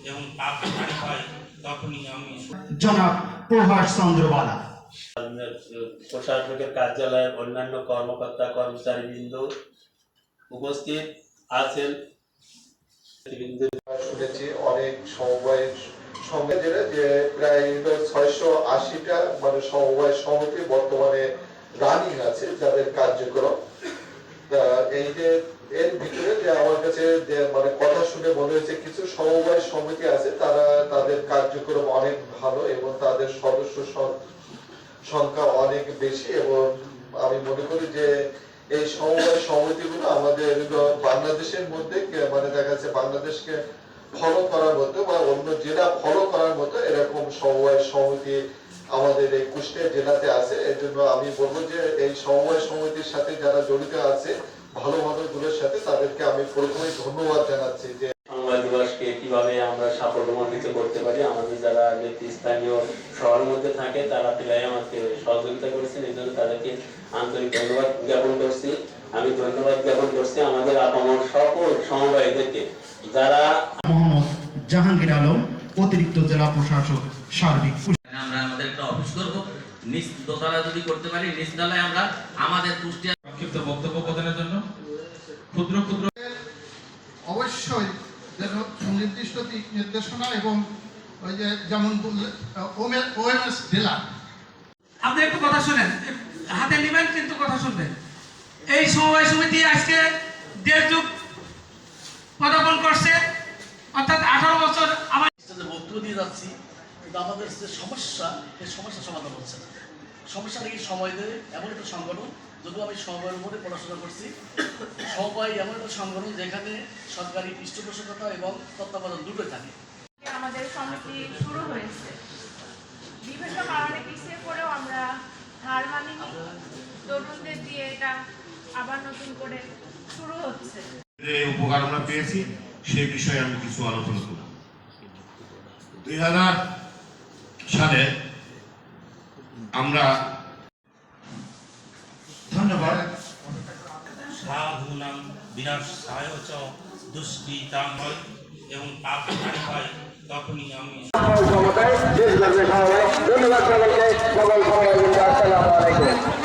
এবং তাৎক্ষণিক হয় তখনই আমি জনাব প্রভাস চন্দ্র বালা প্রশাসকের কার্যালয়ের অন্যান্য কর্মকর্তা কর্মচারীবৃন্দ উপস্থিত আছেন। শুনেছি অনেক সমবায় সঙ্গে যে প্রায় 680টা মানে সমবায় সমিতি বর্তমানে রানিং আছে যাদের কার্যক্রম। এই যে এর ভিতরে যে আমার কাছে যে মানে কথা শুনে মনে হয়েছে কিছু সমবায় সমিতি আছে তারা তাদের কার্যক্রম অনেক ভালো এবং তাদের সদস্য সংখ্যা অনেক বেশি এবং আমি মনে করি যে এই সমবায় সমিতিগুলো আমাদের বাংলাদেশের মধ্যে মানে দেখা যাচ্ছে বাংলাদেশকে ফলো করার মতো বা অন্য জেলা ফলো করার মতো এরকম সমবায় সমিতি আমাদের এই কুষ্টিয়া জেলাতে আছে। এর জন্য আমি বলবো যে এই সমবায় সমিতির সাথে যারা জড়িত আছে ভালো মানুষগুলোর সাথে তাদেরকে আমি প্রথমেই ধন্যবাদ জানাচ্ছি যে সমবায় দিবসকে কিভাবে আমরা সাফল্যমণ্ডিত করতে পারি। আমাদের যারা স্থানীয় শহরের মধ্যে থাকে তারা প্রায় আমাকে সহযোগিতা করেছেন, এই জন্য তাদেরকে আন্তরিক ধন্যবাদ জ্ঞাপন করছি। আমি ধন্যবাদ জ্ঞাপন করছি আমাদের আপামর সকল সমবায়ীদেরকে যারা। মোহাম্মদ জাহাঙ্গীর আলম, অতিরিক্ত জেলা প্রশাসক সার্বিক। আমরা আমাদের একটা অফিস করব, নিচ দোতলা যদি করতে পারি, নিচ তলায় আমরা আমাদের কুষ্টিয়া সংক্ষিপ্ত বক্তব্য প্রদানের জন্য ক্ষুদ্র ক্ষুদ্র অবশ্যই যেন সুনির্দিষ্ট দিক নির্দেশনা এবং ওই যে যেমন ওএমএস ডিলার। আপনি একটু কথা শুনেন, হাতে নেবেন কিন্তু কথা শুনবেন। এই সমবায় সমিতি আজকে 1.5 যুগ পদার্পণ করছে, অর্থাৎ 18 বছর। আমার বক্তব্য দিয়ে যাচ্ছি কিন্তু আমাদের যে সমস্যা, এই সমস্যা সমাধান হচ্ছে না। সমস্যা নাকি সময় দেবে এমন একটা সংগঠন, যদিও আমি সমবায়ের উপরে পড়াশোনা করছি। সমবায় এমন একটা সংগঠন যেখানে সরকারি পৃষ্ঠপোষকতা এবং তত্ত্বাবধান দুটোই থাকে। আমাদের সমিতি শুরু হয়েছে, বিভিন্ন কারণে পিছিয়ে পড়েও আমরা হার মানিনি। তরুণদের দিয়ে এটা আবার নতুন করে শুরু হচ্ছে। যে উপকার আমরা পেয়েছি সে বিষয়ে আমি কিছু আলোচনা করব। 2000 সালে আমরা ধন্যবাদ। সাধুনাং বিনাশায় চ দুষ্কৃতাং হয় এবং তাৎক্ষণিক হয় তখনই আমি ধন্যবাদ সবাইকে, সকল সমবায় আসসালামু আলাইকুম।